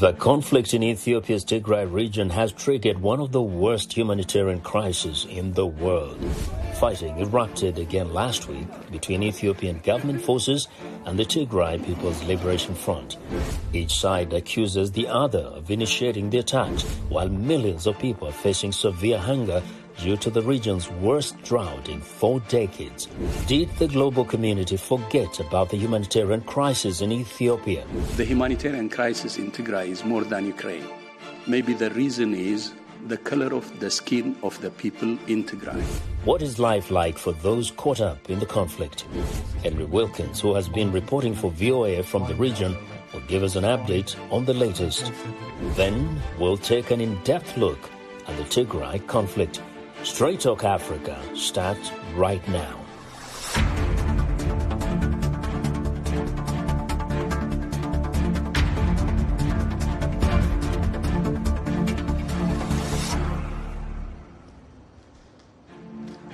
The conflict in Ethiopia's Tigray region has triggered one of the worst humanitarian crises in the world. Fighting erupted again last week between Ethiopian government forces and the Tigray People's Liberation Front. Each side accuses the other of initiating the attacks, while millions of people are facing severe hunger due to the region's worst drought in 4 decades. Did the global community forget about the humanitarian crisis in Ethiopia? The humanitarian crisis in Tigray is more than Ukraine. Maybe the reason is the color of the skin of the people in Tigray. What is life like for those caught up in the conflict? Henry Wilkins, who has been reporting for VOA from the region, will give us an update on the latest. Then we'll take an in-depth look at the Tigray conflict. Straight Talk Africa starts right now.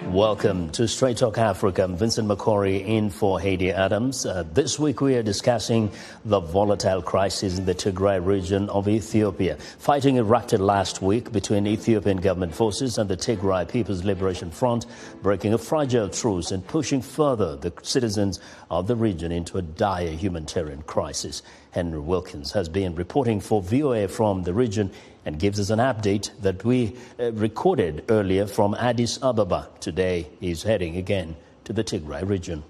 Welcome to Straight Talk Africa. I'm Vincent Makori in for Haiti Adams. This week we are discussing the volatile crisis in the Tigray region of Ethiopia. Fighting erupted last week between Ethiopian government forces and the Tigray People's Liberation Front, breaking a fragile truce and pushing further the citizens of the region into a dire humanitarian crisis. Henry Wilkins has been reporting for VOA from the region and gives us an update that we recorded earlier from Addis Ababa. Today, he's heading again to the Tigray region.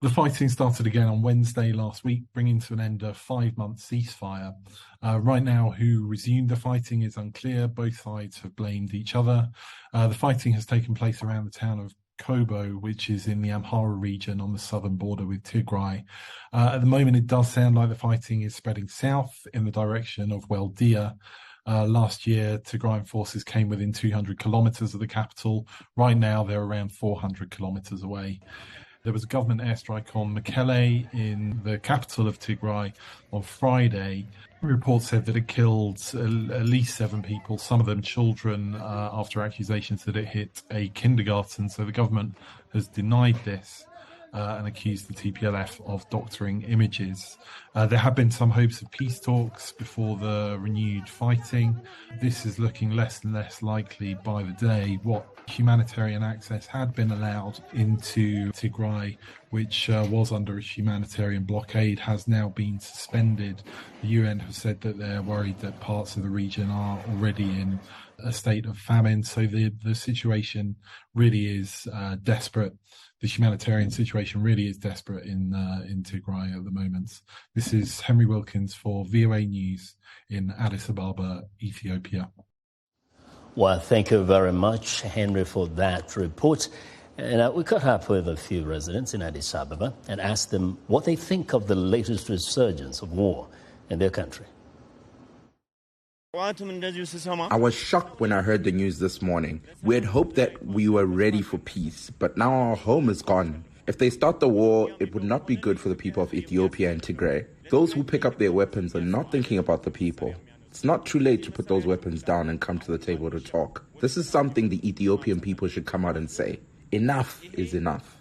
The fighting started again on Wednesday last week, bringing to an end a 5-month ceasefire. Right now, who resumed the fighting is unclear. Both sides have blamed each other. The fighting has taken place around the town of Kobo, which is in the Amhara region on the southern border with Tigray. At the moment, it does sound like the fighting is spreading south in the direction of Weldia. Last year, Tigrayan forces came within 200 kilometers of the capital. Right now, they're around 400 kilometers away. There was a government airstrike on Mekelle in the capital of Tigray on Friday. Reports said that it killed at least 7 people, some of them children, after accusations that it hit a kindergarten. So the government has denied this and accused the TPLF of doctoring images. There have been some hopes of peace talks before the renewed fighting. This is looking less and less likely by the day. What humanitarian access had been allowed into Tigray, which was under a humanitarian blockade, has now been suspended. The UN have said that they're worried that parts of the region are already in a state of famine. So the situation really is desperate. The humanitarian situation really is desperate in Tigray at the moment. This is Henry Wilkins for VOA News in Addis Ababa, Ethiopia. Well, thank you very much, Henry, for that report. And we caught up with a few residents in Addis Ababa and asked them what they think of the latest resurgence of war in their country. I was shocked when I heard the news this morning. We had hoped that we were ready for peace, but now our home is gone. If they start the war, it would not be good for the people of Ethiopia and Tigray. Those who pick up their weapons are not thinking about the people. It's not too late to put those weapons down and come to the table to talk. This is something the Ethiopian people should come out and say. Enough is enough.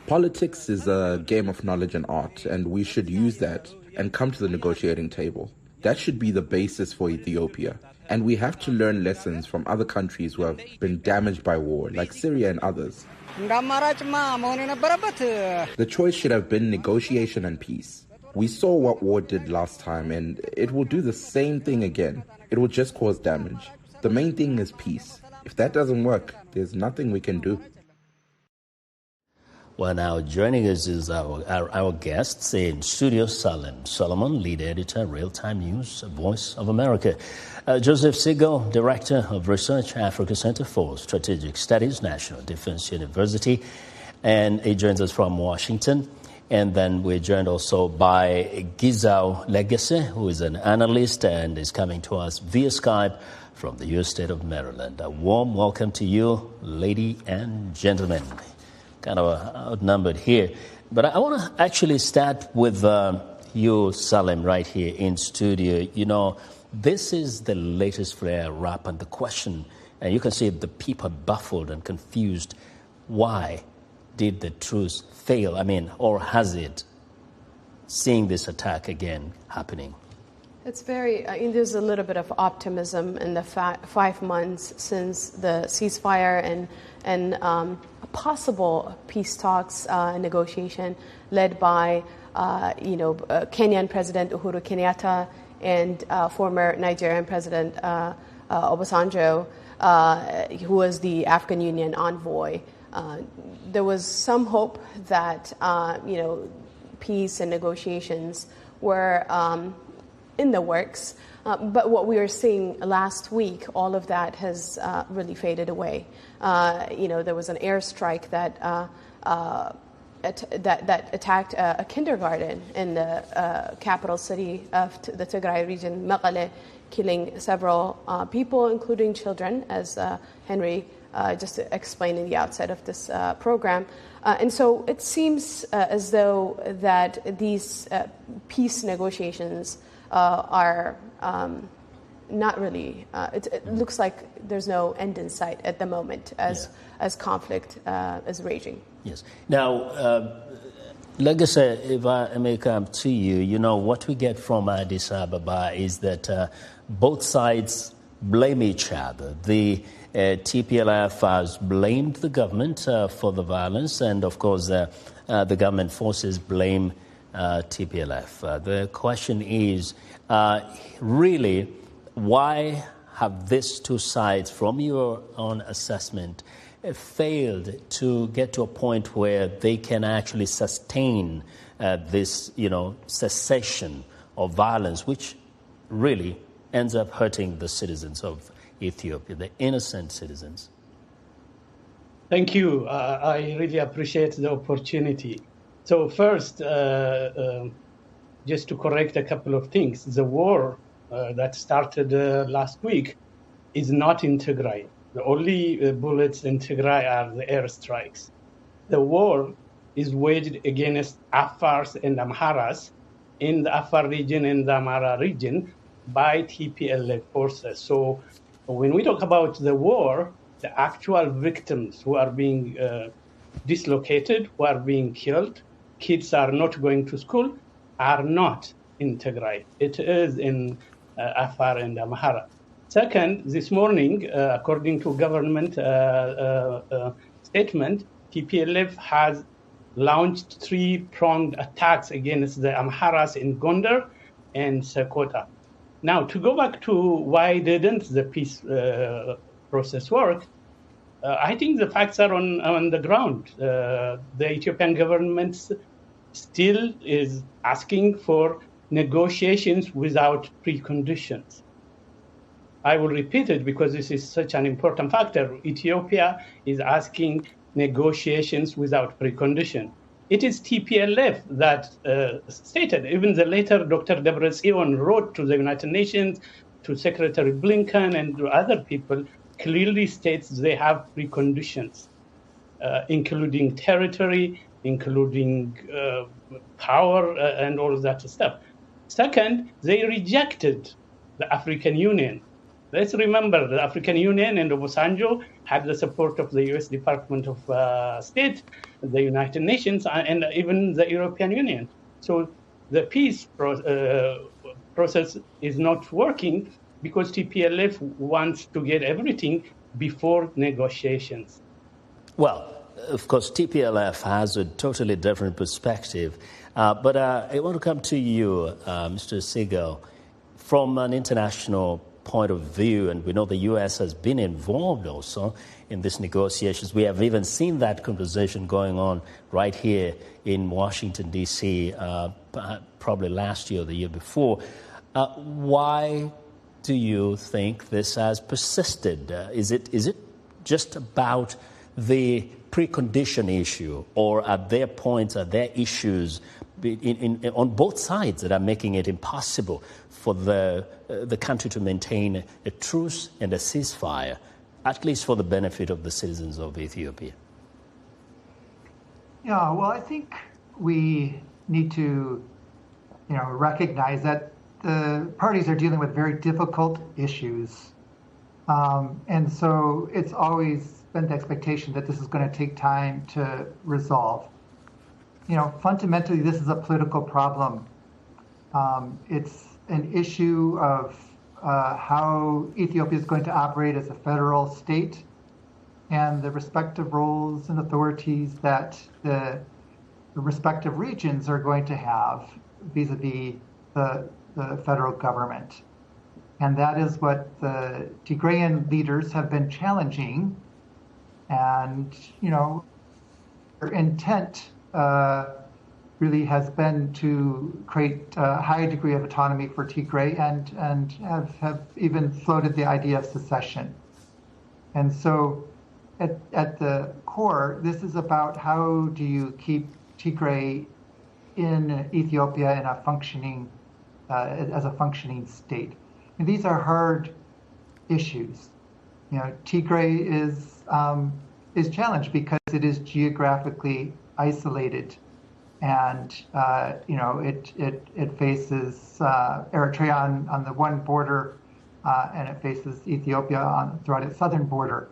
Politics is a game of knowledge and art, and we should use that and come to the negotiating table. That should be the basis for Ethiopia. And we have to learn lessons from other countries who have been damaged by war, like Syria and others. The choice should have been negotiation and peace. We saw what war did last time, and it will do the same thing again. It will just cause damage. The main thing is peace. If that doesn't work, there's nothing we can do. Well, now joining us is our guests in studio, Salem Solomon, lead editor, Real-Time News, Voice of America. Joseph Siegle, Director of Research, Africa Center for Strategic Studies, National Defense University. And he joins us from Washington. And then we're joined also by Gizao Legacy, who is an analyst and is coming to us via Skype from the U.S. state of Maryland. A warm welcome to you, ladies and gentlemen. Kind of outnumbered here. But I want to actually start with you, Salem, right here in studio. You know, this is the latest flare-up, and the question, and you can see the people baffled and confused. Why did the truce fail? I mean, or has it? seeing this attack again happening? It's there's a little bit of optimism in the 5 months since the ceasefire and possible peace talks negotiation led by Kenyan President Uhuru Kenyatta and former Nigerian President Obasanjo, who was the African Union envoy. There was some hope that peace and negotiations were in the works, but what we were seeing last week, all of that has really faded away. There was an airstrike that attacked a kindergarten in the capital city of the Tigray region, Mekelle, killing several people, including children, as Henry just explained in the outset of this program. And so it seems as though that these peace negotiations are not really, it looks like there's no end in sight at the moment as conflict is raging. Yes. Now, Legacy, if I may come to you, what we get from Addis Ababa is that both sides blame each other. The TPLF has blamed the government for the violence, and of course the government forces blame TPLF. The question is, really, why have these two sides, from your own assessment, failed to get to a point where they can actually sustain this, cessation of violence, which really ends up hurting the citizens of Ethiopia, the innocent citizens? Thank you. I really appreciate the opportunity. So first, just to correct a couple of things, the war that started last week is not in Tigray. The only bullets in Tigray are the airstrikes. The war is waged against Afars and Amharas in the Afar region and the Amhara region by TPLF forces. So when we talk about the war, the actual victims who are being dislocated, who are being killed, kids are not going to school, are not in Tigray. It is in Afar and Amhara. Second, this morning, according to government statement, TPLF has launched 3-pronged attacks against the Amharas in Gondar and Sekota. Now, to go back to why didn't the peace process work, I think the facts are on the ground. The Ethiopian government still is asking for negotiations without preconditions. I will repeat it because this is such an important factor. Ethiopia is asking negotiations without precondition. It is TPLF that stated, even the letter Dr. Debretsion wrote to the United Nations, to Secretary Blinken and to other people, clearly states they have preconditions, including territory, including power, and all of that stuff. Second, they rejected the African Union. Let's remember the African Union and Obasanjo had the support of the U.S. Department of State, the United Nations, and even the European Union. So the peace process is not working because TPLF wants to get everything before negotiations. Well, of course, TPLF has a totally different perspective. But I want to come to you, Mr. Siegle, from an international point of view, and we know the U.S. has been involved also in these negotiations. We have even seen that conversation going on right here in Washington, D.C., probably last year or the year before. Why do you think this has persisted? Is it just about the precondition issue, or are there points, are there issues on both sides that are making it impossible for the country to maintain a truce and a ceasefire, at least for the benefit of the citizens of Ethiopia? Yeah, well, I think we need to, recognize that the parties are dealing with very difficult issues. And so it's always been the expectation that this is going to take time to resolve. fundamentally, this is a political problem. It's an issue of how Ethiopia is going to operate as a federal state and the respective roles and authorities that the respective regions are going to have vis-a-vis the federal government. And that is what the Tigrayan leaders have been challenging. And, their intent really has been to create a high degree of autonomy for Tigray and have even floated the idea of secession. And so at the core, this is about how do you keep Tigray in Ethiopia in a functioning, as a functioning state. And these are hard issues. Tigray is challenged because it is geographically isolated, and it faces Eritrea on the one border, and it faces Ethiopia throughout its southern border,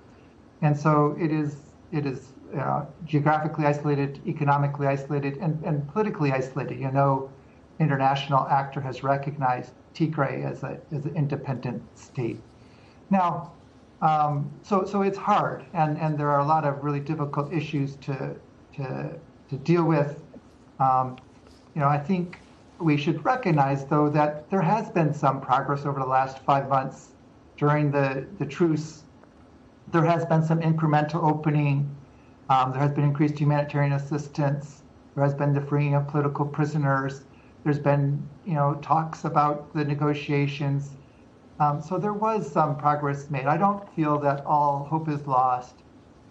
and so it is geographically isolated, economically isolated, and politically isolated. International actor has recognized Tigray as an independent state. Now, so it's hard, and there are a lot of really difficult issues to deal with. I think we should recognize, though, that there has been some progress over the last 5 months during the truce. There has been some incremental opening. There has been increased humanitarian assistance. There has been the freeing of political prisoners. There's been, talks about the negotiations. So there was some progress made. I don't feel that all hope is lost.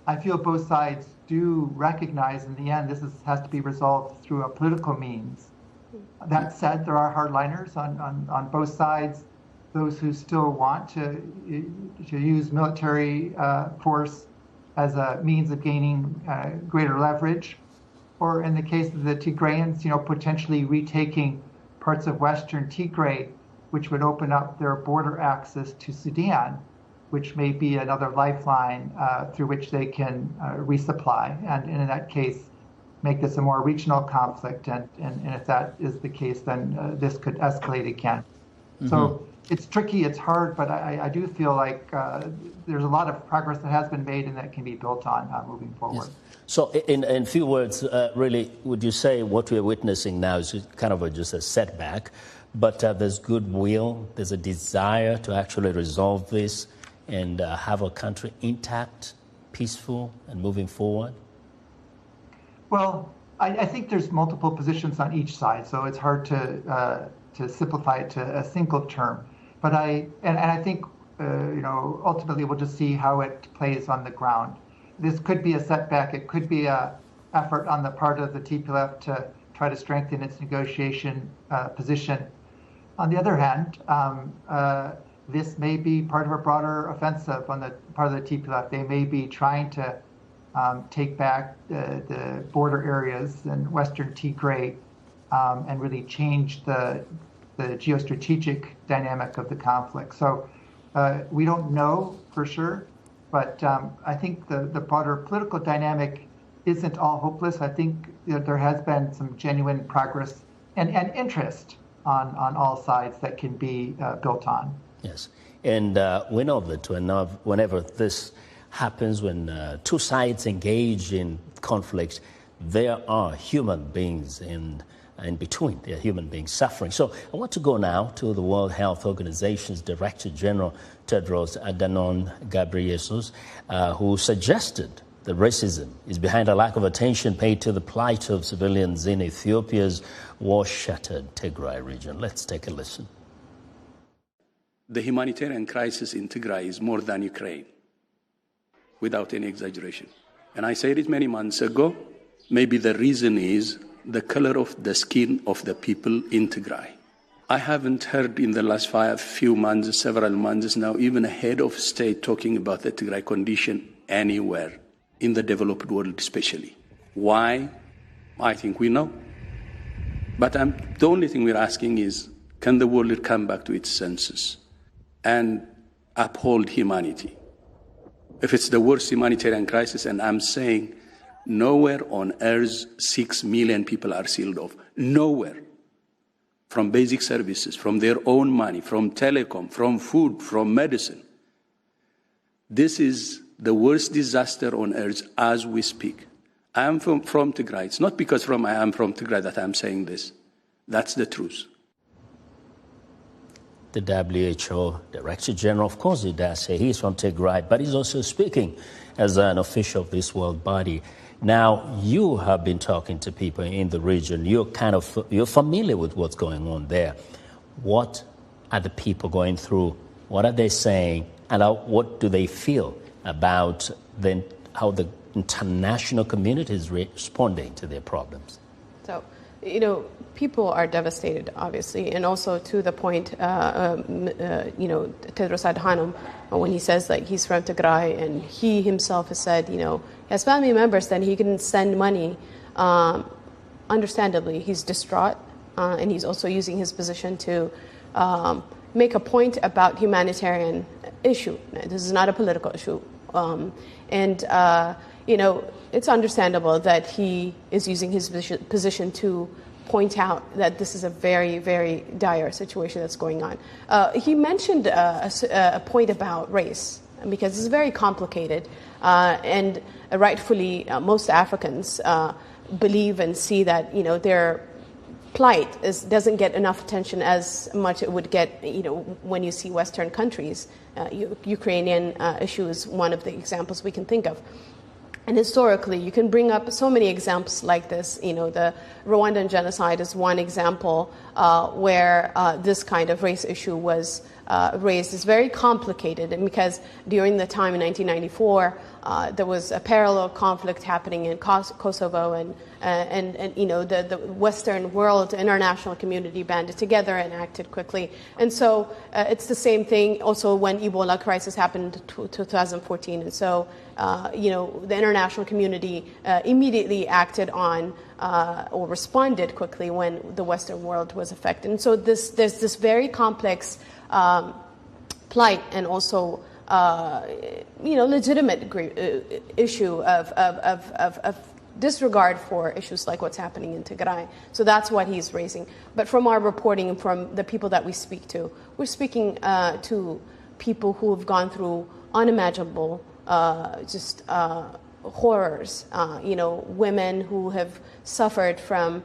I feel both sides do recognize in the end this has to be resolved through a political means. That said, there are hardliners on both sides, those who still want to use military force as a means of gaining greater leverage, or in the case of the Tigrayans, potentially retaking parts of Western Tigray, which would open up their border access to Sudan, which may be another lifeline through which they can resupply, and in that case, make this a more regional conflict. And if that is the case, then this could escalate again. Mm-hmm. So it's tricky, it's hard, but I do feel like there's a lot of progress that has been made and that can be built on moving forward. Yes. So in few words, really, would you say what we're witnessing now is kind of just a setback, but there's goodwill, there's a desire to actually resolve this and have a country intact, peaceful, and moving forward? Well, I think there's multiple positions on each side, so it's hard to simplify it to a single term. But I think ultimately we'll just see how it plays on the ground. This could be a setback. It could be an effort on the part of the TPLF to try to strengthen its negotiation position. On the other hand, this may be part of a broader offensive on the part of the TPLF. They may be trying to take back the border areas in Western Tigray and really change the geostrategic dynamic of the conflict. So we don't know for sure, but I think the broader political dynamic isn't all hopeless. I think there has been some genuine progress and interest on all sides that can be built on. Yes, and we know that whenever this happens, when two sides engage in conflict, there are human beings in between. There are human beings suffering. So I want to go now to the World Health Organization's Director General, Tedros Adhanom Ghebreyesus, who suggested that racism is behind a lack of attention paid to the plight of civilians in Ethiopia's war-shattered Tigray region. Let's take a listen. The humanitarian crisis in Tigray is more than Ukraine, without any exaggeration. And I said it many months ago, maybe the reason is the color of the skin of the people in Tigray. I haven't heard in the last few months, several months now, even a head of state talking about the Tigray condition anywhere, in the developed world especially. Why? I think we know. But the only thing we're asking is, can the world come back to its senses and uphold humanity? If it's the worst humanitarian crisis, and I'm saying Nowhere on earth 6 million people are sealed off. Nowhere. From basic services, from their own money, from telecom, from food, from medicine. This is the worst disaster on earth as we speak. I am from Tigray. It's not because I am from Tigray that I'm saying this. That's the truth. The WHO Director General, of course, he does say he's from Tigray, but he's also speaking as an official of this world body. Now, you have been talking to people in the region. You're familiar with what's going on there. What are the people going through? What are they saying? And what do they feel about how the international community is responding to their problems? So, people are devastated, obviously, and also to the point, Tedros Adhanom, when he says that he's from Tigray, and he himself has said, he has family members that he can send money. Understandably, he's distraught, and he's also using his position to make a point about humanitarian issue. This is not a political issue, it's understandable that he is using his position to point out that this is a very, very dire situation that's going on. He mentioned a point about race, because it's very complicated, and rightfully most Africans believe and see that their plight doesn't get enough attention as much it would get when you see Western countries. Ukrainian issue is one of the examples we can think of. And historically, you can bring up so many examples like this. The Rwandan genocide is one example where this kind of race issue was raised. It's very complicated, and because during the time in 1994, there was a parallel conflict happening in Kosovo, and the Western world, international community banded together and acted quickly. And so it's the same thing also when Ebola crisis happened in 2014. And so, the international community immediately acted on or responded quickly when the Western world was affected. And so there's this very complex plight and also legitimate issue of disregard for issues like what's happening in Tigray. So that's what he's raising. But from our reporting and from the people that we speak to, we're speaking to people who have gone through unimaginable horrors. Women who have suffered from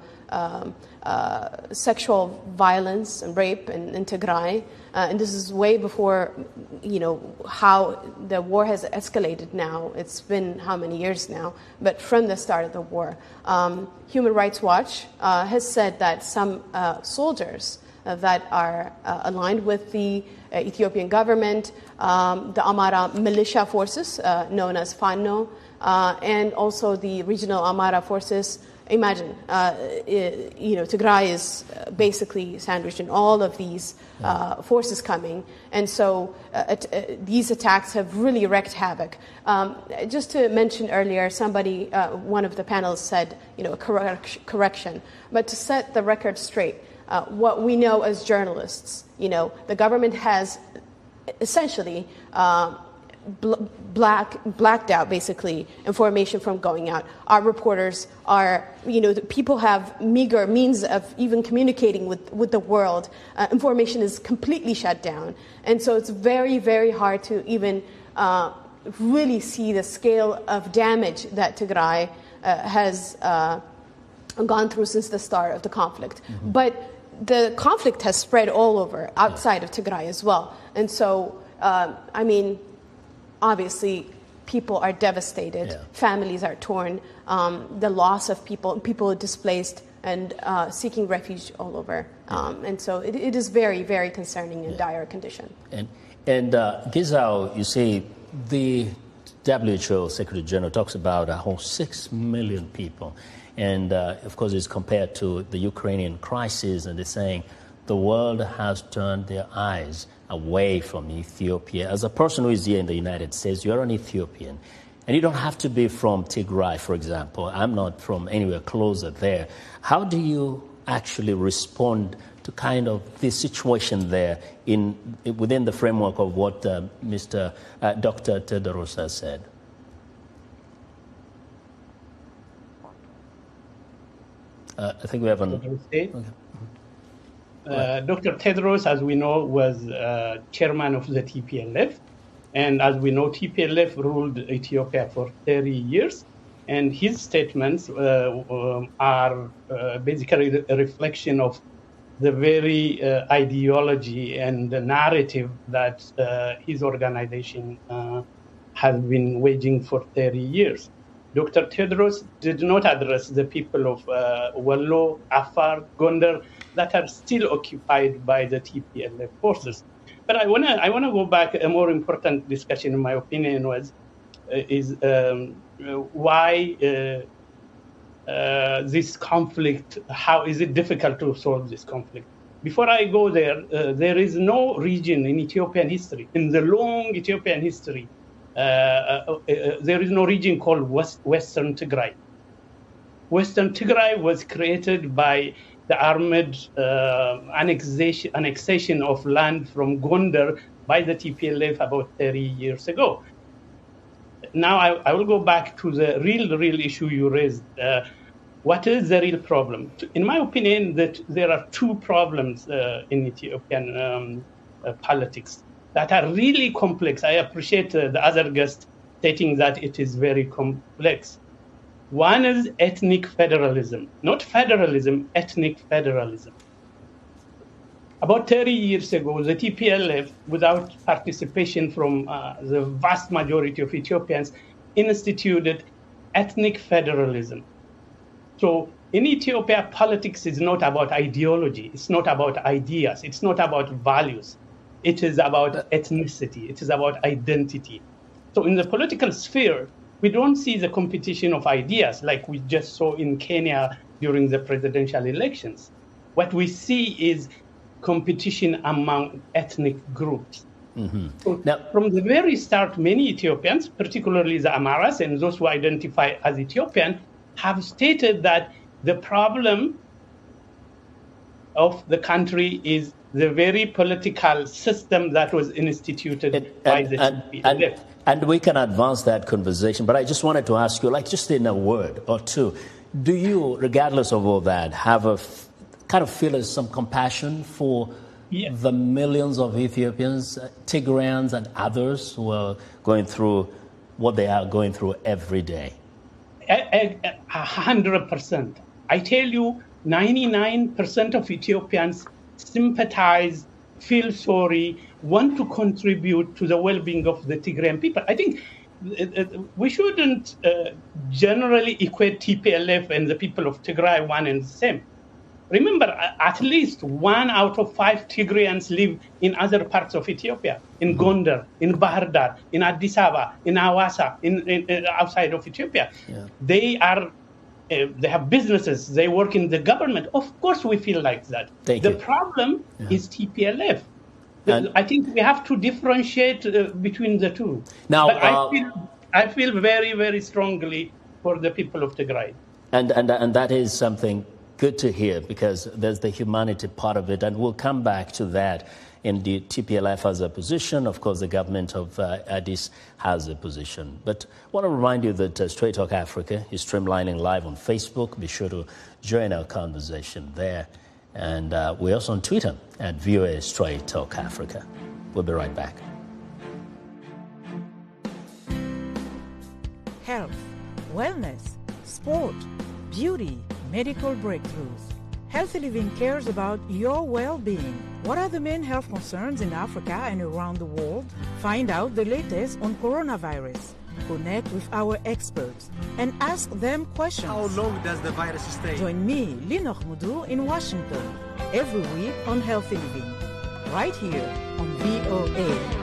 sexual violence and rape in Tigray. And this is way before, how the war has escalated now. It's been how many years now? But from the start of the war. Human Rights Watch has said that some soldiers that are aligned with the Ethiopian government, the Amara militia forces, known as Fano, and also the regional Amara forces. Imagine, Tigray is basically sandwiched in all of these forces coming. And so these attacks have really wreaked havoc. Just to mention earlier, one of the panels said, a correction. But to set the record straight, what we know as journalists, the government has essentially blacked out basically information from going out. Our reporters are, people have meager means of even communicating with the world. Information is completely shut down. And so it's very, very hard to even really see the scale of damage that Tigray has gone through since the start of the conflict. Mm-hmm. But the conflict has spread all over outside of Tigray as well. And so, obviously, people are devastated. Yeah. Families are torn. The loss of people displaced and seeking refuge all over. And so it is very, very concerning and dire condition. And Gizao, you see, the WHO Secretary General talks about a whole 6 million people. And, of course, it's compared to the Ukrainian crisis, and they're saying the world has turned their eyes away from Ethiopia. As a person who is here in the United States, you're an Ethiopian, and you don't have to be from Tigray, for example. I'm not from anywhere closer there. How do you actually respond to kind of the situation there within the framework of what Dr. Tedros has said? I think we have an... Okay. Dr. Tedros, as we know, was chairman of the TPLF. And as we know, TPLF ruled Ethiopia for 30 years. And his statements are basically a reflection of the very ideology and the narrative that his organization has been waging for 30 years. Dr. Tedros did not address the people of Wallo, Afar, Gondar that are still occupied by the TPLF forces. But I wanna go back. A more important discussion, in my opinion, is why this conflict. How is it difficult to solve this conflict? Before I go there, there is no region in Ethiopian history, in the long Ethiopian history, there is no region called Western Tigray. Western Tigray was created by the armed annexation of land from Gondar by the TPLF about 30 years ago. Now I will go back to the real issue you raised. What is the real problem? In my opinion, that there are two problems in Ethiopian politics that are really complex. I appreciate the other guest stating that it is very complex. One is ethnic federalism, not federalism, ethnic federalism. About 30 years ago, the TPLF, without participation from the vast majority of Ethiopians, instituted ethnic federalism. So in Ethiopia, politics is not about ideology. It's not about ideas. It's not about values. It is about ethnicity. It is about identity. So in the political sphere, we don't see the competition of ideas like we just saw in Kenya during the presidential elections. What we see is competition among ethnic groups. Mm-hmm. So now, from the very start, many Ethiopians, particularly the Amaras and those who identify as Ethiopian, have stated that the problem of the country is the very political system that was instituted by the TPLF. And we can advance that conversation, but I just wanted to ask you, like just in a word or two, do you, regardless of all that, have a kind of feel some compassion for the millions of Ethiopians, Tigrayans and others who are going through what they are going through every day? 100%. I tell you, 99% of Ethiopians sympathize, feel sorry, want to contribute to the well-being of the Tigrayan people. I think we shouldn't generally equate TPLF and the people of Tigray one and the same. Remember, at least 1 out of 5 Tigrayans live in other parts of Ethiopia, in Gondar, in Bahar Dar, in Addis Ababa, in Hawassa, in outside of Ethiopia. Yeah. They have businesses, they work in the government. Of course we feel like that. The problem is TPLF. I think we have to differentiate between the two. Now, but I feel very, very strongly for the people of Tigray. And that is something good to hear, because there's the humanity part of it, and we'll come back to that. Indeed, TPLF has a position. Of course, the government of Addis has a position. But I want to remind you that Straight Talk Africa is streamlining live on Facebook. Be sure to join our conversation there. And we're also on Twitter at VOA Straight Talk Africa. We'll be right back. Health, wellness, sport, beauty, medical breakthroughs. Healthy Living cares about your well-being. What are the main health concerns in Africa and around the world? Find out the latest on coronavirus. Connect with our experts and ask them questions. How long does the virus stay? Join me, Linor Moudou, in Washington every week on Healthy Living, right here on VOA.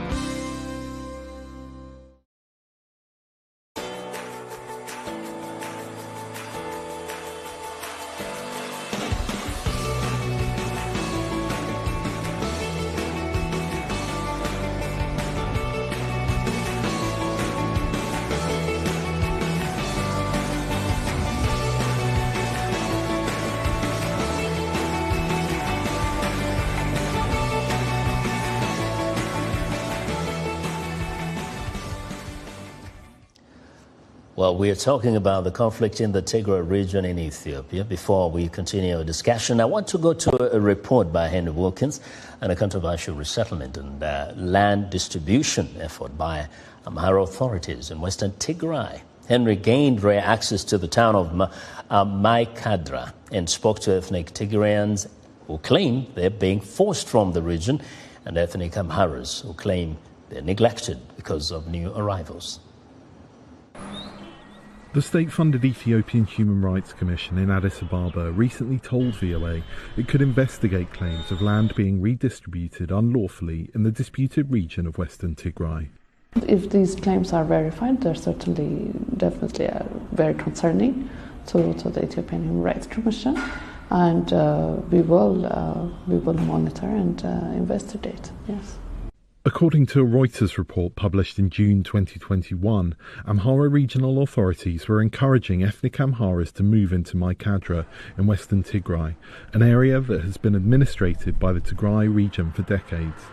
Well, we are talking about the conflict in the Tigray region in Ethiopia. Before we continue our discussion, I want to go to a report by Henry Wilkins on a controversial resettlement and land distribution effort by Amhara authorities in western Tigray. Henry gained rare access to the town of Maikadra and spoke to ethnic Tigrayans who claim they're being forced from the region and ethnic Amharas who claim they're neglected because of new arrivals. The state-funded Ethiopian Human Rights Commission in Addis Ababa recently told VOA it could investigate claims of land being redistributed unlawfully in the disputed region of western Tigray. If these claims are verified, they're certainly definitely very concerning to the Ethiopian Human Rights Commission, and we will monitor and investigate. Yes. According to a Reuters report published in June 2021, Amhara regional authorities were encouraging ethnic Amharas to move into Maikadra in western Tigray, an area that has been administrated by the Tigray region for decades.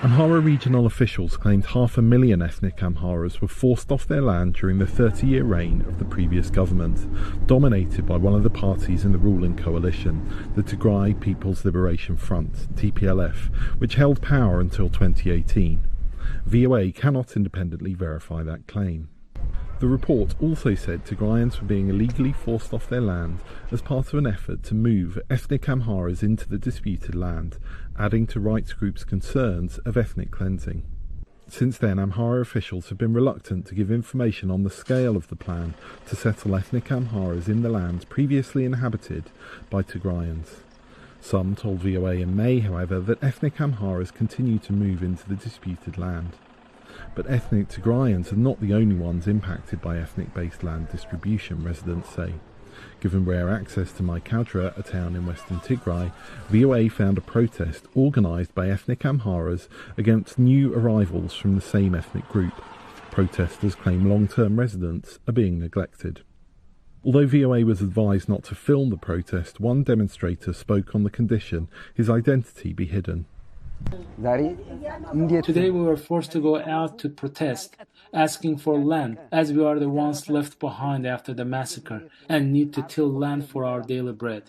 Amhara regional officials claimed 500,000 ethnic Amharas were forced off their land during the 30-year reign of the previous government, dominated by one of the parties in the ruling coalition, the Tigray People's Liberation Front, TPLF, which held power until 2018. VOA cannot independently verify that claim. The report also said Tigrayans were being illegally forced off their land as part of an effort to move ethnic Amharas into the disputed land, adding to rights groups' concerns of ethnic cleansing. Since then, Amhara officials have been reluctant to give information on the scale of the plan to settle ethnic Amharas in the lands previously inhabited by Tigrayans. Some told VOA in May, however, that ethnic Amharas continue to move into the disputed land. But ethnic Tigrayans are not the only ones impacted by ethnic-based land distribution, residents say. Given rare access to Maikadra, a town in western Tigray, VOA found a protest organised by ethnic Amharas against new arrivals from the same ethnic group. Protesters claim long-term residents are being neglected. Although VOA was advised not to film the protest, one demonstrator spoke on the condition his identity be hidden. Today we were forced to go out to protest, asking for land, as we are the ones left behind after the massacre and need to till land for our daily bread.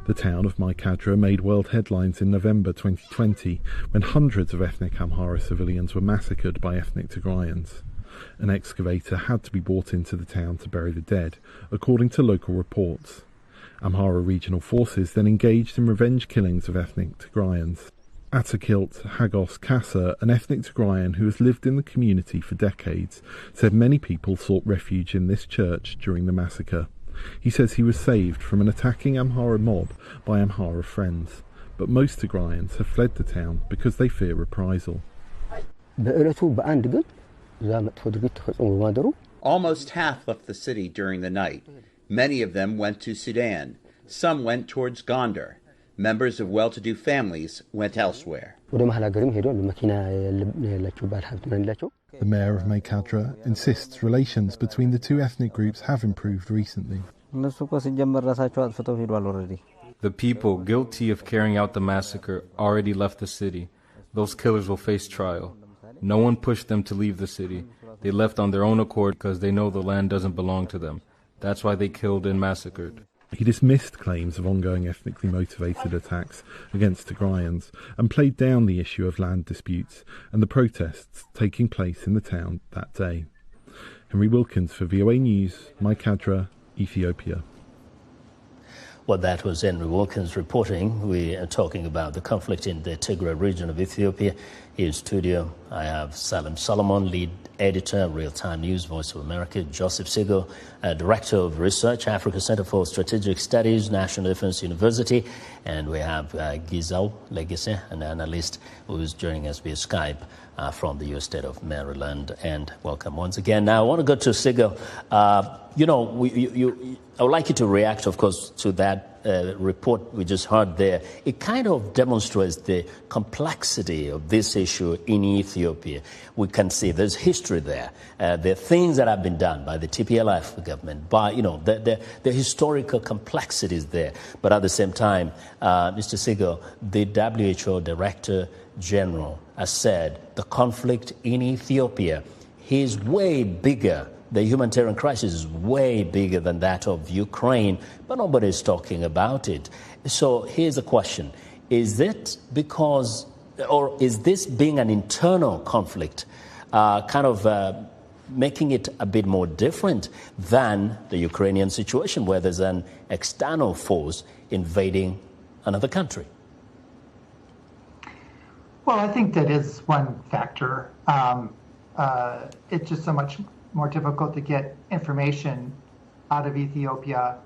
The town of Maikadra made world headlines in November 2020 when hundreds of ethnic Amhara civilians were massacred by ethnic Tigrayans. An excavator had to be brought into the town to bury the dead, according to local reports. Amhara regional forces then engaged in revenge killings of ethnic Tigrayans. Atakilt Hagos Kassa, an ethnic Tigrayan who has lived in the community for decades, said many people sought refuge in this church during the massacre. He says he was saved from an attacking Amhara mob by Amhara friends, but most Tigrayans have fled the town because they fear reprisal. Almost half left the city during the night. Many of them went to Sudan. Some went towards Gondar. Members of well-to-do families went elsewhere. The mayor of Maikadra insists relations between the two ethnic groups have improved recently. The people guilty of carrying out the massacre already left the city. Those killers will face trial. No one pushed them to leave the city. They left on their own accord because they know the land doesn't belong to them. That's why they killed and massacred. He dismissed claims of ongoing ethnically motivated attacks against Tigrayans and played down the issue of land disputes and the protests taking place in the town that day. Henry Wilkins for VOA News, Maikadra, Ethiopia. Well, that was Henry Wilkins reporting. We are talking about the conflict in the Tigray region of Ethiopia. Here in studio, I have Salem Solomon, lead editor, Real-Time News, Voice of America, Joseph Siegle, Director of Research, Africa Center for Strategic Studies, National Defense University, and we have Gizal Legacy, an analyst who is joining us via Skype from the U.S. state of Maryland. And welcome once again. Now, I want to go to Siegle. I would like you to react, of course, to that report we just heard there. It kind of demonstrates the complexity of this issue in Ethiopia. We can see there's history there. There are things that have been done by the TPLF government, by, the historical complexities there. But at the same time, Mr. Siegle, the WHO Director General, has said the conflict in Ethiopia is way bigger the humanitarian crisis is way bigger than that of Ukraine, but nobody's talking about it. So here's the question. Is it because, or is this being an internal conflict making it a bit more different than the Ukrainian situation where there's an external force invading another country? Well, I think that is one factor. It's just so much more difficult to get information out of Ethiopia,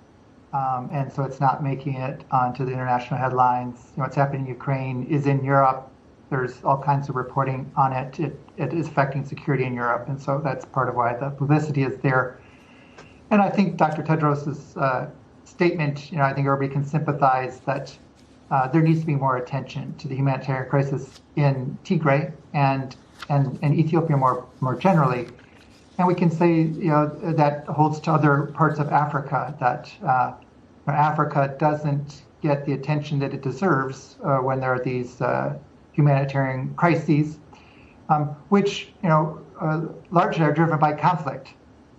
and so it's not making it onto the international headlines. What's happening in Ukraine is in Europe. There's all kinds of reporting on it. It is affecting security in Europe, and so that's part of why the publicity is there. And I think Dr. Tedros's statement, I think everybody can sympathize that there needs to be more attention to the humanitarian crisis in Tigray and Ethiopia more generally. And we can say, that holds to other parts of Africa, that Africa doesn't get the attention that it deserves when there are these humanitarian crises, which, largely are driven by conflict.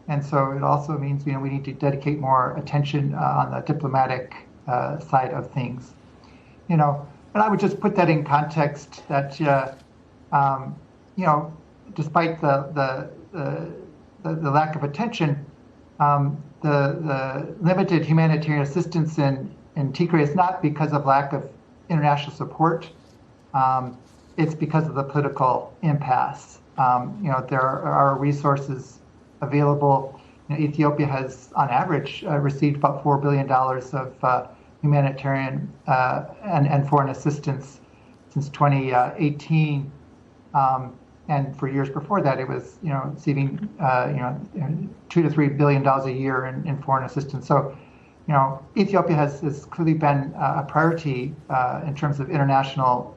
And so it also means, we need to dedicate more attention on the diplomatic side of things. And I would just put that in context that, despite the lack of attention, the limited humanitarian assistance in Tigray is not because of lack of international support. It's because of the political impasse. There are resources available. Ethiopia has, on average, received about $4 billion of humanitarian and foreign assistance since 2018, and for years before that, it was receiving $2 to $3 billion a year in foreign assistance. So, Ethiopia has clearly been a priority in terms of international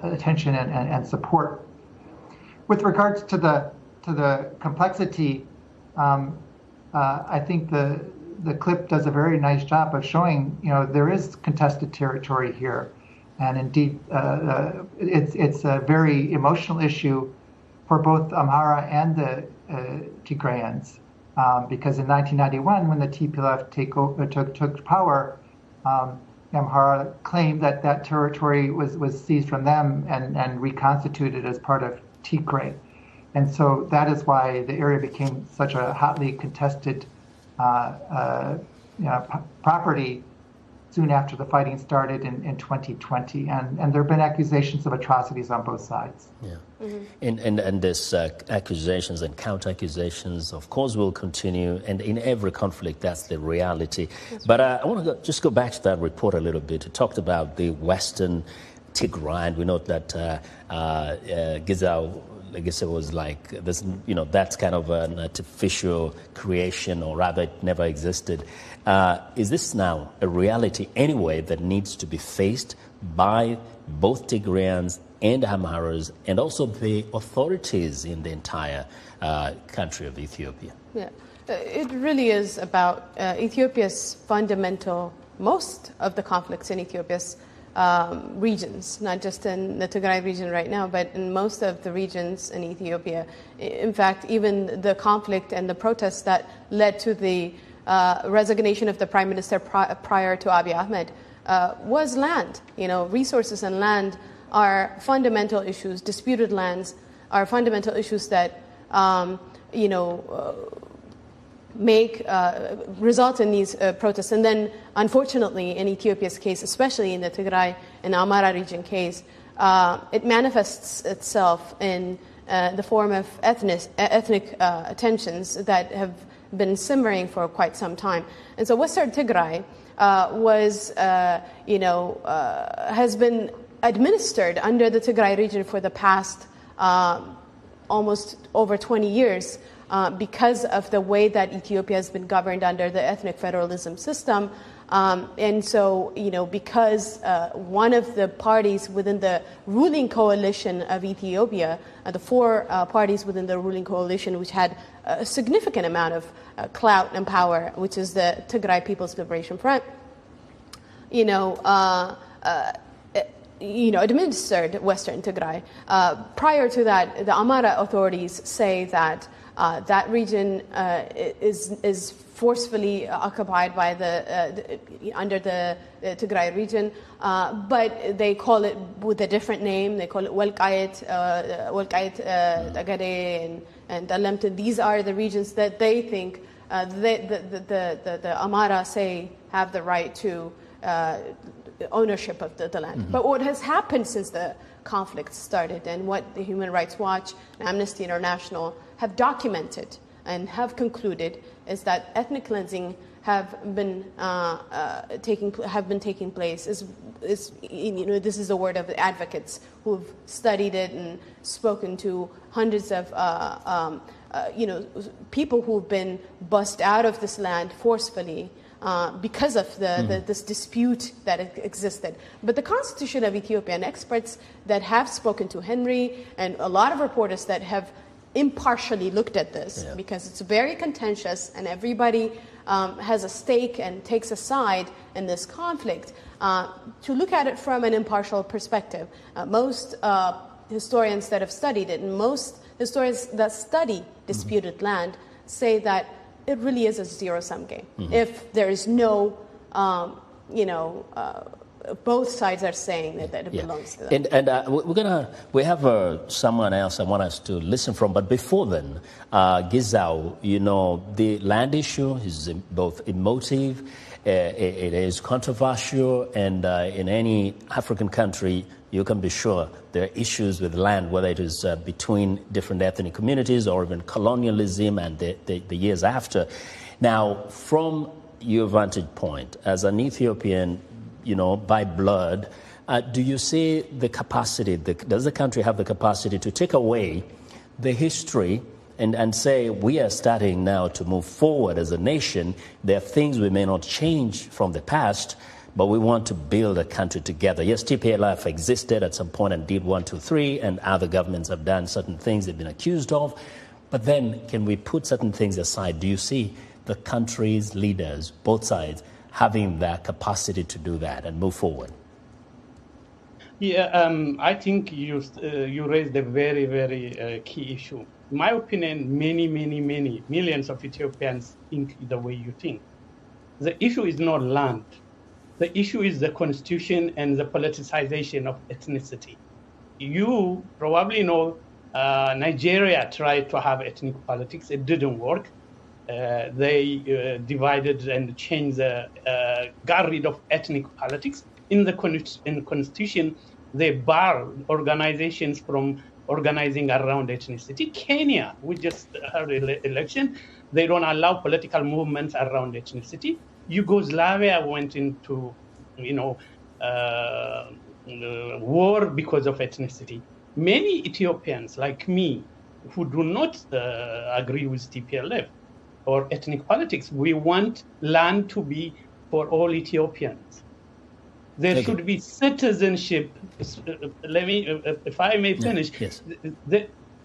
attention and support. With regards to the complexity, I think the clip does a very nice job of showing, there is contested territory here. And indeed, it's a very emotional issue for both Amhara and the Tigrayans. Because in 1991, when the TPLF took power, Amhara claimed that territory was seized from them and reconstituted as part of Tigray. And so that is why the area became such a hotly contested property soon after the fighting started in 2020. And there have been accusations of atrocities on both sides. Yeah. Mm-hmm. And this accusations and counter-accusations, of course, will continue. And in every conflict, that's the reality. That's but I want to just go back to that report a little bit. It talked about the Western Tigray, and we know that Gizal, I guess it was like this, that's kind of an artificial creation, or rather it never existed. Is this now a reality anyway that needs to be faced by both Tigrayans and Amharas and also the authorities in the entire country of Ethiopia? Yeah, it really is about Ethiopia's fundamental, most of the conflicts in Ethiopia's regions, not just in the Tigray region right now, but in most of the regions in Ethiopia. In fact, even the conflict and the protests that led to the resignation of the prime minister prior to Abiy Ahmed was land. Resources and land are fundamental issues. Disputed lands are fundamental issues that result in these protests. And then, unfortunately, in Ethiopia's case, especially in the Tigray and Amhara region case, it manifests itself in the form of ethnic tensions that have been simmering for quite some time. And so Western Tigray has been administered under the Tigray region for the past almost over 20 years because of the way that Ethiopia has been governed under the ethnic federalism system. And so, because one of the parties within the ruling coalition of Ethiopia, the four parties within the ruling coalition, which had a significant amount of clout and power, which is the Tigray People's Liberation Front, administered Western Tigray. Prior to that, the Amhara authorities say that That region is forcefully occupied by under the Tigray region, but they call it with a different name. They call it Walqayit, Tagare, and Dalamtin. These are the regions that they think the Amara say have the right to ownership of the land. Mm-hmm. But what has happened since the conflict started, and what the Human Rights Watch and Amnesty International have documented and have concluded, is that ethnic cleansing have been taking place. This is the word of the advocates who've studied it and spoken to hundreds of people who've been bussed out of this land forcefully because of this dispute that existed. But the Constitution of Ethiopia, and experts that have spoken to Henry and a lot of reporters that have impartially looked at this, because it's very contentious and everybody has a stake and takes a side in this conflict, to look at it from an impartial perspective. Most historians that have studied it, and most historians that study disputed land, say that it really is a zero-sum game. Mm-hmm. If there is no, both sides are saying that it belongs to them. And we have someone else I want us to listen from, but before then, Gizao, the land issue is both emotive, it is controversial, and in any African country, you can be sure there are issues with land, whether it is between different ethnic communities or even colonialism and the years after. Now, from your vantage point, as an Ethiopian, by blood, do you see the capacity, does the country have the capacity to take away the history and say, we are starting now to move forward as a nation? There are things we may not change from the past, but we want to build a country together. Yes, TPLF existed at some point and did 1, 2, 3, and other governments have done certain things they've been accused of. But then, can we put certain things aside? Do you see the country's leaders, both sides, having that capacity to do that and move forward? Yeah, I think you raised a very, very key issue. In my opinion, many millions of Ethiopians think the way you think. The issue is not land. The issue is the constitution and the politicization of ethnicity. You probably know Nigeria tried to have ethnic politics. It didn't work. They divided and changed, got rid of ethnic politics. In the constitution, they bar organizations from organizing around ethnicity. Kenya, we just had an election. They don't allow political movements around ethnicity. Yugoslavia went into, war because of ethnicity. Many Ethiopians, like me, who do not agree with TPLF or ethnic politics, we want land to be for all Ethiopians. There should be citizenship. Let me, if I may finish. Yes.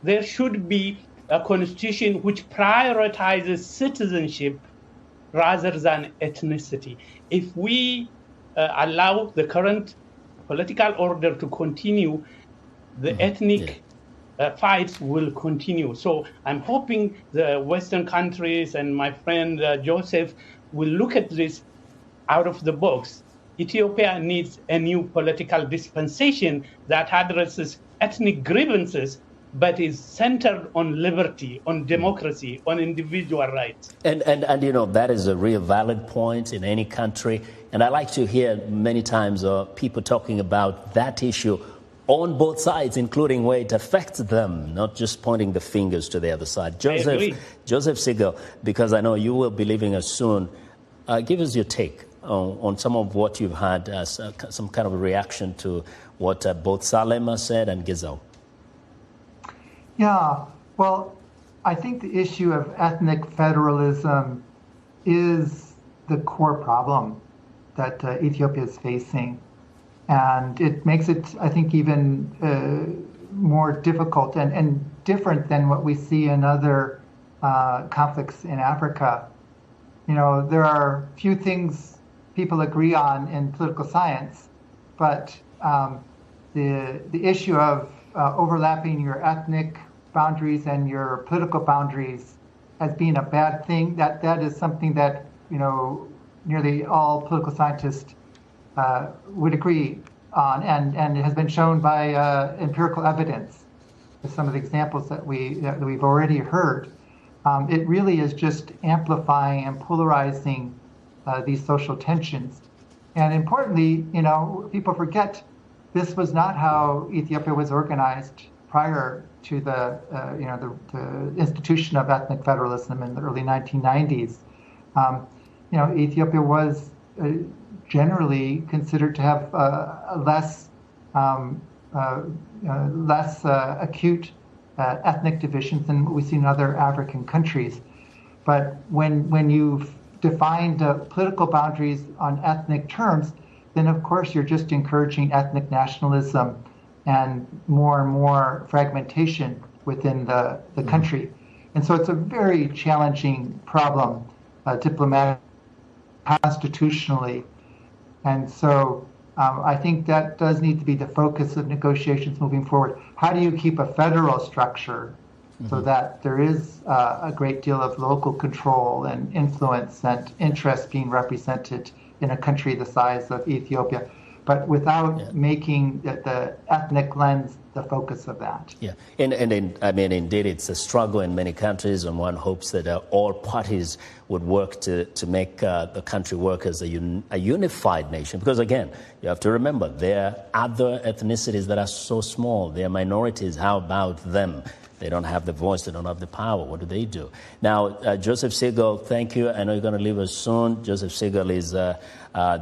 There should be a constitution which prioritizes citizenship rather than ethnicity. If we allow the current political order to continue, the ethnic fights will continue. So I'm hoping the Western countries and my friend Joseph will look at this out of the box. Ethiopia needs a new political dispensation that addresses ethnic grievances, but is centered on liberty, on democracy, on individual rights. And that is a real valid point in any country. And I like to hear many times people talking about that issue on both sides, including where it affects them, not just pointing the fingers to the other side. Joseph Siegle, because I know you will be leaving us soon, give us your take on some of what you've had as some kind of a reaction to what both Salem said and Gizao. Yeah, well, I think the issue of ethnic federalism is the core problem that Ethiopia is facing. And it makes it, I think, even more difficult and different than what we see in other conflicts in Africa. There are few things people agree on in political science, but the issue of overlapping your ethnic boundaries and your political boundaries as being a bad thing. That is something that, nearly all political scientists would agree on, and it has been shown by empirical evidence with some of the examples that we've already heard. It really is just amplifying and polarizing these social tensions. And importantly, people forget this was not how Ethiopia was organized prior to the institution of ethnic federalism in the early 1990s. Ethiopia was generally considered to have less acute ethnic divisions than what we see in other African countries. But when you've defined political boundaries on ethnic terms, then of course you're just encouraging ethnic nationalism and more fragmentation within the country. And so it's a very challenging problem, diplomatically, constitutionally. And so I think that does need to be the focus of negotiations moving forward. How do you keep a federal structure so that there is a great deal of local control and influence and interest being represented in a country the size of Ethiopia, but without making the ethnic lens the focus of that? Yeah, and indeed, it's a struggle in many countries, and one hopes that all parties would work to make the country work as a unified nation. Because again, you have to remember, there are other ethnicities that are so small. They are minorities. How about them? They don't have the voice. They don't have the power. What do they do? Now, Joseph Siegle, thank you. I know you're going to leave us soon. Joseph Siegle is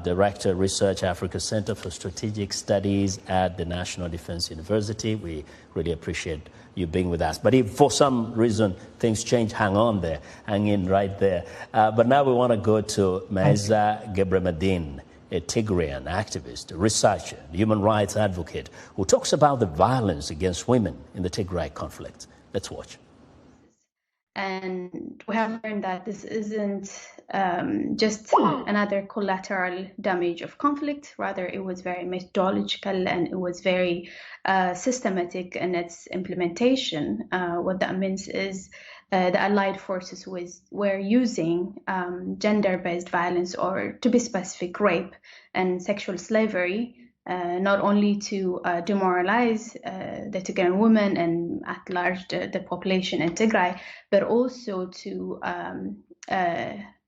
Director, Research, Africa Center for Strategic Studies at the National Defense University. We really appreciate you being with us. But if for some reason things change, hang in right there. But now we want to go to Maiza Gebremedin, a Tigrayan activist, a researcher, human rights advocate, who talks about the violence against women in the Tigray conflict. Let's watch. And we have learned that this isn't just another collateral damage of conflict. Rather, it was very methodological and it was very systematic in its implementation. What that means is the Allied forces were using gender-based violence, or to be specific, rape and sexual slavery, not only to demoralize the Tigrayan women and at large the population in Tigray, but also to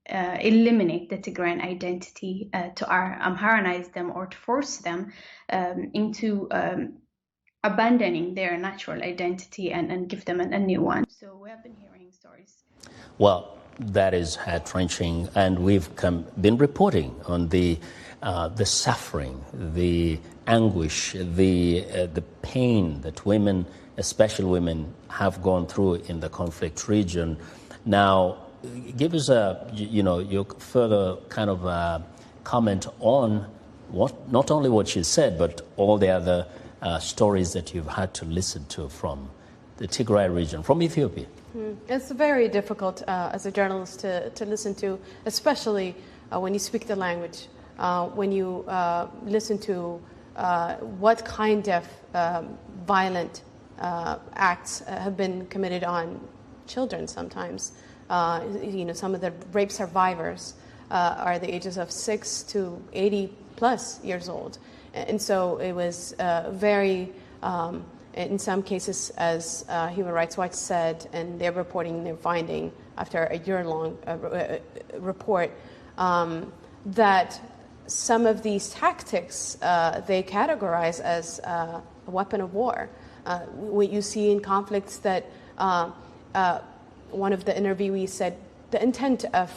eliminate the Tigrayan identity, to Amharanize them or to force them into abandoning their natural identity and give them a new one. So we have been hearing stories. Well, that is heart-wrenching, and we've been reporting on the suffering, the anguish, the pain that women, especially women, have gone through in the conflict region. Now, give us your further kind of comment on not only what she said, but all the other stories that you've had to listen to from the Tigray region, from Ethiopia. It's very difficult as a journalist to listen to, especially when you speak the language, when you listen to what kind of violent acts have been committed on children sometimes. Some of the rape survivors are the ages of 6 to 80 plus years old. And so it was very, in some cases, as Human Rights Watch said, and they're reporting their finding after a year-long report, that some of these tactics they categorize as a weapon of war. What you see in conflicts that one of the interviewees said, the intent of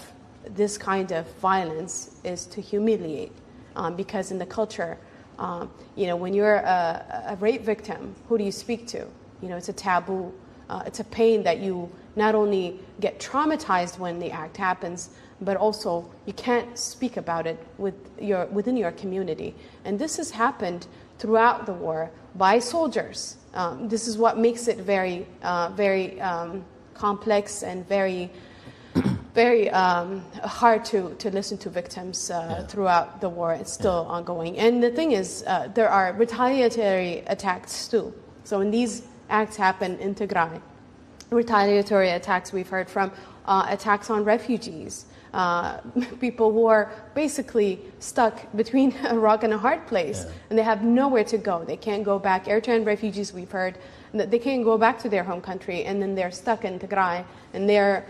this kind of violence is to humiliate, because in the culture, when you're a rape victim, who do you speak to? It's a taboo. It's a pain that you not only get traumatized when the act happens, but also you can't speak about it within your community. And this has happened throughout the war by soldiers. This is what makes it very, very complex and very hard to listen to victims throughout the war. It's still ongoing. And the thing is, there are retaliatory attacks too. So when these acts happen in Tigray, retaliatory attacks. We've heard from attacks on refugees, people who are basically stuck between a rock and a hard place, and they have nowhere to go. They can't go back. Eritrean refugees, we've heard that they can't go back to their home country, and then they're stuck in Tigray, and they're,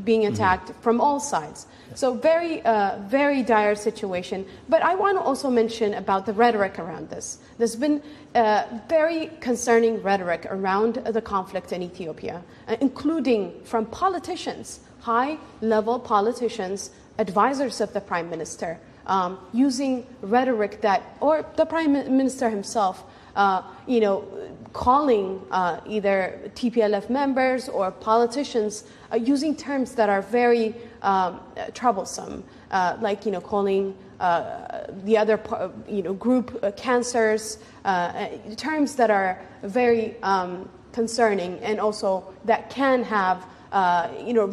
being attacked from all sides. So very, very dire situation. But I want to also mention about the rhetoric around this. There's been very concerning rhetoric around the conflict in Ethiopia, including from politicians, high-level politicians, advisors of the Prime Minister, using rhetoric or the Prime Minister himself, calling either TPLF members or politicians using terms that are very troublesome, like calling the other group cancers, terms that are very concerning, and also that can have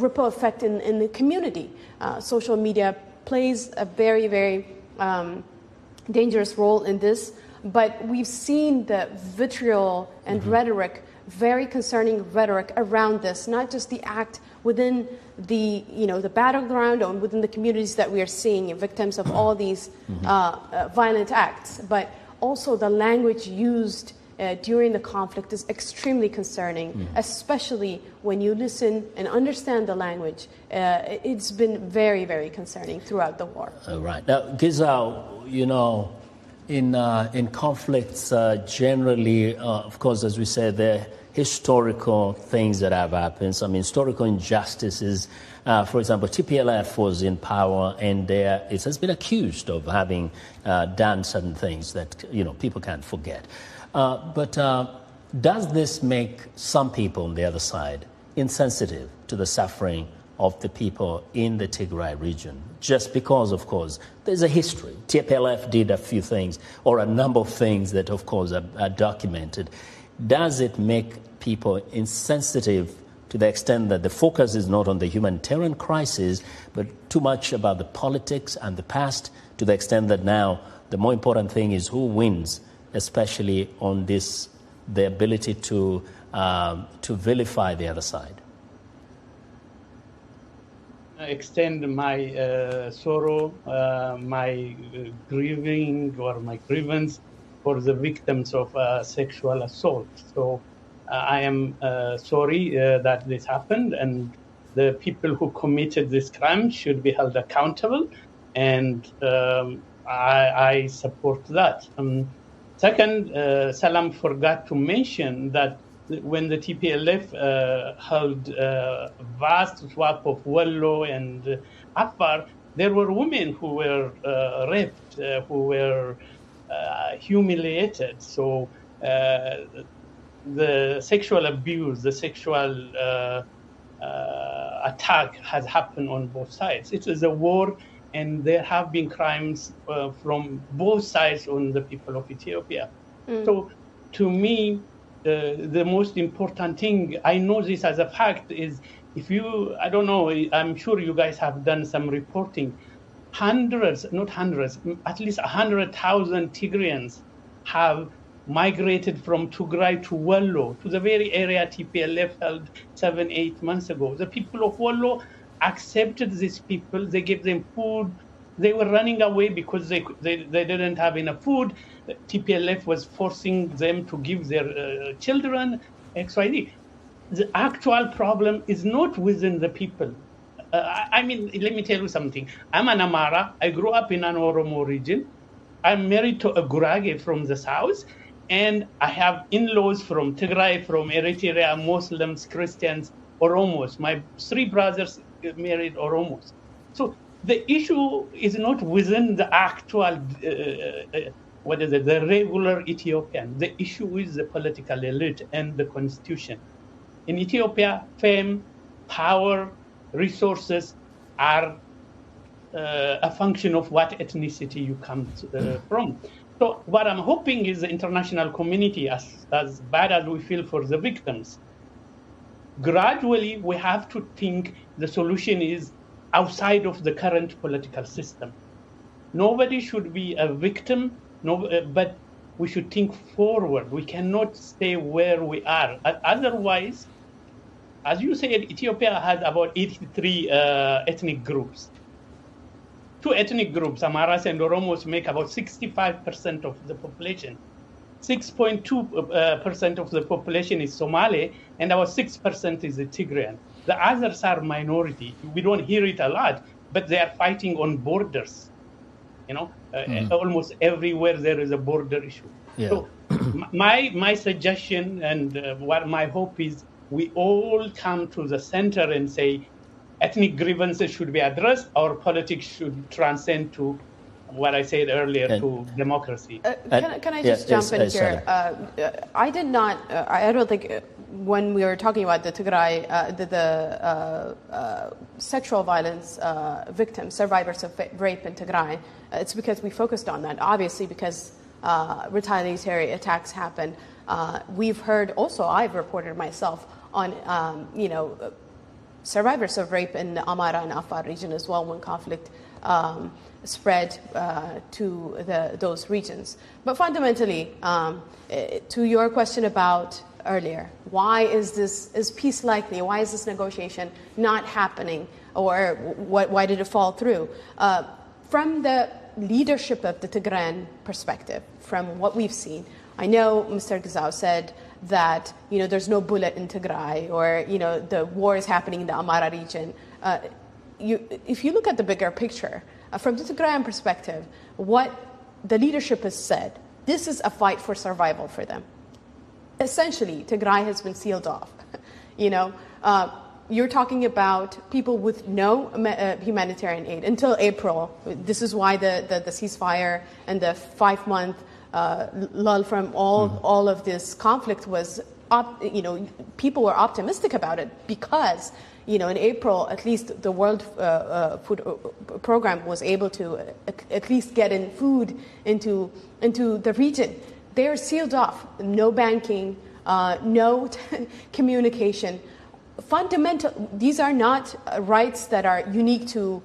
ripple effect in the community. Social media plays a very, very dangerous role in this. But we've seen the vitriol and rhetoric, very concerning rhetoric around this, not just the act within the battleground or within the communities that we are seeing, victims of all these violent acts, but also the language used during the conflict is extremely concerning, especially when you listen and understand the language. It's been very, very concerning throughout the war. Right. Now, Giza, in conflicts, generally, of course, as we said, there are historical things that have happened. I mean, historical injustices. For example, TPLF was in power, and it has been accused of having done certain things that people can't forget. But does this make some people on the other side insensitive to the suffering of the people in the Tigray region, just because, of course, there's a history. TPLF did a few things, or a number of things that, of course, are documented. Does it make people insensitive to the extent that the focus is not on the humanitarian crisis, but too much about the politics and the past, to the extent that now the more important thing is who wins, especially on the ability to vilify the other side? Extend my sorrow, my grieving or my grievance for the victims of sexual assault. So I am sorry that this happened, and the people who committed this crime should be held accountable, and I support that. Second, Salam forgot to mention that when the TPLF held a vast swath of Wallo and Afar, there were women who were raped, who were humiliated. So the sexual abuse, the sexual attack has happened on both sides. It is a war, and there have been crimes from both sides on the people of Ethiopia. So to me, the most important thing, I know this as a fact, is I don't know, I'm sure you guys have done some reporting. Not hundreds, at least 100,000 Tigrayans have migrated from Tigray to Wallo, to the very area TPLF held 7-8 months ago. The people of Wallo accepted these people. They gave them food. They were running away because they didn't have enough food. TPLF was forcing them to give their children XYZ. The actual problem is not within the people. I mean, let me tell you something. I'm an Amara. I grew up in an Oromo region. I'm married to a Gurage from the south, and I have in-laws from Tigray, from Eritrea, Muslims, Christians, Oromos. My 3 brothers married Oromos. So the issue is not within the actual, the regular Ethiopian. The issue is the political elite and the constitution. In Ethiopia, fame, power, resources are a function of what ethnicity you come from. So what I'm hoping is the international community, as bad as we feel for the victims, gradually we have to think the solution is outside of the current political system. Nobody should be a victim, but we should think forward. We cannot stay where we are. Otherwise, as you said, Ethiopia has about 83 ethnic groups. Two ethnic groups, Amaras and Oromos, make about 65% of the population. 6.2% of the population is Somali, and about 6% is the Tigrayan. The others are minority. We don't hear it a lot, but they are fighting on borders. Almost everywhere there is a border issue. Yeah. So my suggestion and what my hope is, we all come to the center and say, ethnic grievances should be addressed. Our politics should transcend to what I said earlier, to democracy. Can I just jump in here? I did not. I don't think when we were talking about the Tigray, the sexual violence victims, survivors of rape in Tigray, it's because we focused on that. Obviously, because retaliatory attacks happened. We've heard also. I've reported myself on survivors of rape in the Amara and Afar region as well when conflict spread to those regions. But fundamentally, to your question about earlier, why is peace likely? Why is this negotiation not happening? Or why did it fall through? From the leadership of the Tigrayan perspective, from what we've seen, I know Mr. Gazao said that there's no bullet in Tigray, or the war is happening in the Amara region. If you look at the bigger picture, from the Tigrayan perspective, what the leadership has said, this is a fight for survival for them. Essentially, Tigray has been sealed off. You're talking about people with no humanitarian aid until April. This is why the ceasefire and the 5-month lull from all of this conflict was, people were optimistic about it because, in April, at least the World Food Program was able to at least get in food into the region. They're sealed off. No banking, no communication. These are not rights that are unique to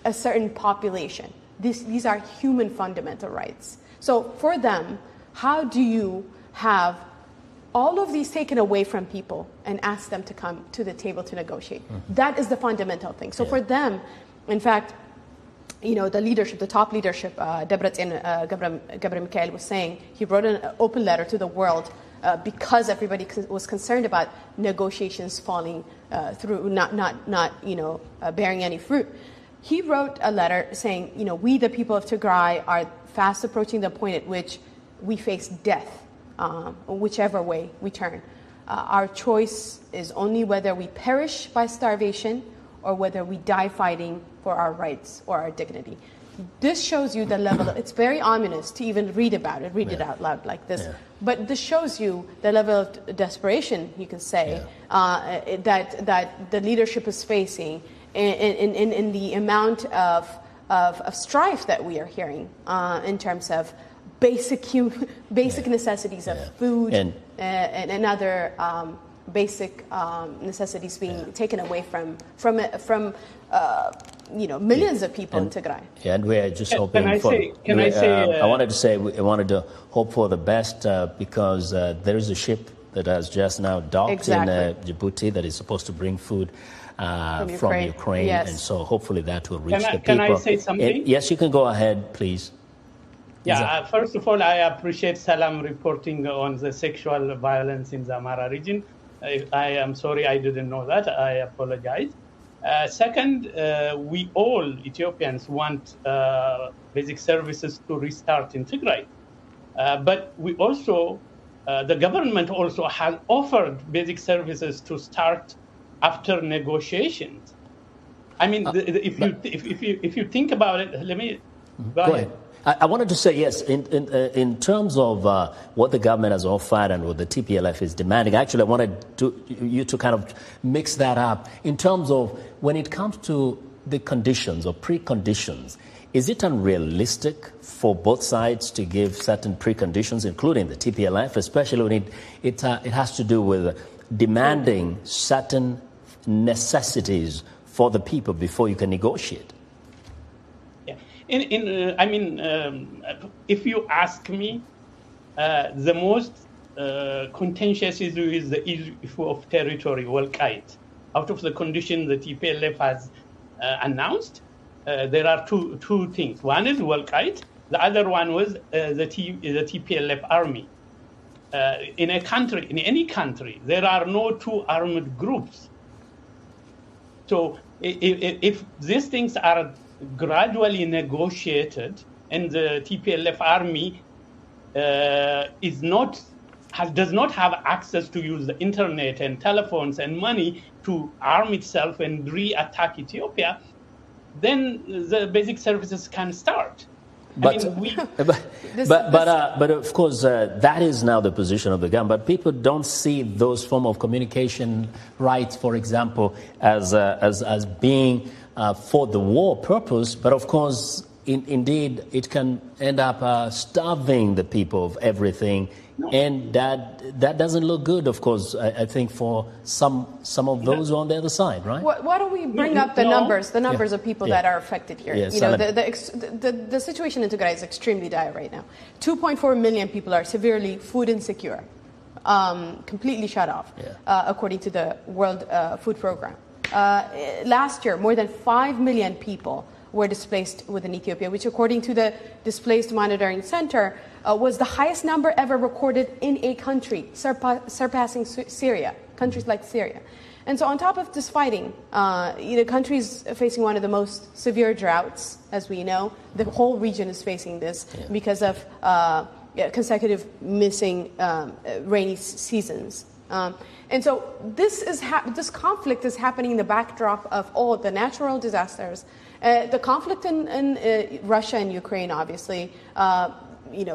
a certain population. These are human fundamental rights. So for them, how do you have all of these taken away from people and ask them to come to the table to negotiate? Mm-hmm. That is the fundamental thing. So for them, in fact, the leadership, the top leadership, Debretsion Gebremichael was saying, he wrote an open letter to the world because everybody was concerned about negotiations falling through, not bearing any fruit. He wrote a letter saying, we, the people of Tigray, are fast approaching the point at which we face death, whichever way we turn. Our choice is only whether we perish by starvation or whether we die fighting for our rights or our dignity. This shows you the level. It's very ominous to even read about it, read it out loud like this. Yeah. But this shows you the level of desperation, you can say, that the leadership is facing in the amount of strife that we are hearing in terms of basic necessities of food and other basic necessities being taken away from millions of people in Tigray. Yeah, and we are just hoping I wanted to hope for the best because there is a ship that has just now docked in Djibouti that is supposed to bring food from Ukraine. Yes. And so hopefully that will reach the people. Can I say something? Yes, you can go ahead, please. Yeah, first of all, I appreciate Salem reporting on the sexual violence in the Amara region. I am sorry I didn't know that. I apologize. Second, we all Ethiopians want basic services to restart in Tigray. But we also, the government also has offered basic services to start after negotiations. I mean, if you think about it, let me go ahead. I wanted to say, yes, in terms of what the government has offered and what the TPLF is demanding, actually I wanted you to kind of mix that up. In terms of when it comes to the conditions or preconditions, is it unrealistic for both sides to give certain preconditions, including the TPLF, especially when it has to do with demanding certain necessities for the people before you can negotiate? If you ask me, the most contentious issue is the issue of territory, Walqait. Out of the condition the TPLF has announced, there are two things. One is Walqait. The other one was the TPLF army. In any country, there are no two armed groups. So if these things are gradually negotiated and the TPLF army does not have access to use the internet and telephones and money to arm itself and re-attack Ethiopia, then the basic services can start. But of course, that is now the position of the government. But people don't see those form of communication rights, for example, as being for the war purpose. But of course, indeed, it can end up starving the people of everything. No. And that doesn't look good, of course, I think, for some of those on the other side, right? Why don't we bring up the numbers of people that are affected here? Yeah, you know, the situation in Tigray is extremely dire right now. 2.4 million people are severely food insecure, completely shut off, according to the World Food Program. Last year, more than 5 million people were displaced within Ethiopia, which, according to the Displaced Monitoring Center, was the highest number ever recorded in a country, surpassing Syria, countries like Syria. And so on top of this fighting, the country is facing one of the most severe droughts, as we know. The whole region is facing this because of consecutive missing rainy seasons. And so this conflict is happening in the backdrop of all the natural disasters, the conflict in Russia and Ukraine, obviously,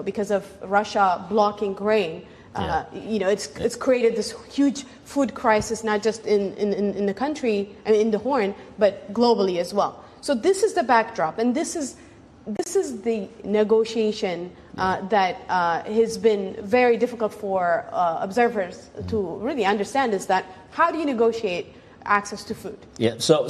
because of Russia blocking grain. It's created this huge food crisis, not just in the country, in the Horn, but globally as well. So this is the backdrop, and this is the negotiation that has been very difficult for observers to really understand, is that how do you negotiate access to food? Yeah, so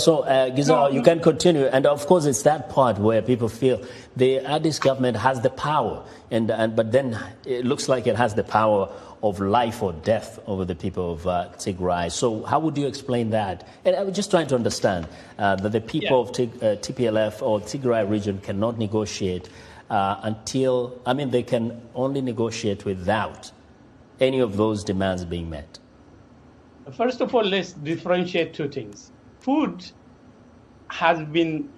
Giselle, you can continue. And of course, it's that part where people feel the Addis government has the power, but then it looks like it has the power of life or death over the people of Tigray. So how would you explain that? And I was just trying to understand that the people of TPLF or Tigray region cannot negotiate they can only negotiate without any of those demands being met. First of all, let's differentiate two things. Food has been,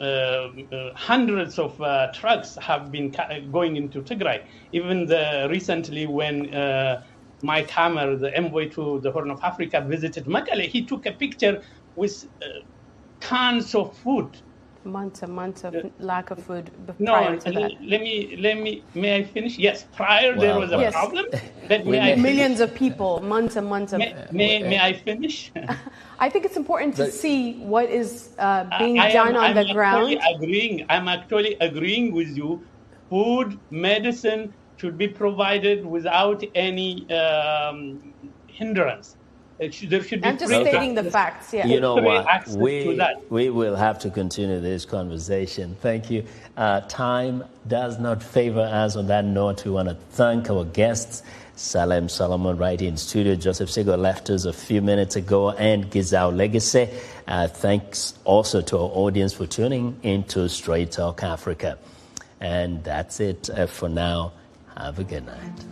hundreds of trucks have been going into Tigray. Even recently when Mike Hammer, the envoy to the Horn of Africa, visited Mekelle, he took a picture with tons of food. Months and months of lack of food prior to that. May I finish? Yes, there was a problem. Millions of people, months and months of... May I finish? I think it's important to see what is being done on the ground. I'm actually agreeing with you. Food, medicine should be provided without any hindrance. I'm just stating the facts. Yeah. You know what? We will have to continue this conversation. Thank you. Time does not favor us. On that note, we want to thank our guests, Salem Solomon right in studio. Joseph Siegle left us a few minutes ago, and Giselle Legacy. Thanks also to our audience for tuning into Straight Talk Africa. And that's it for now. Have a good night.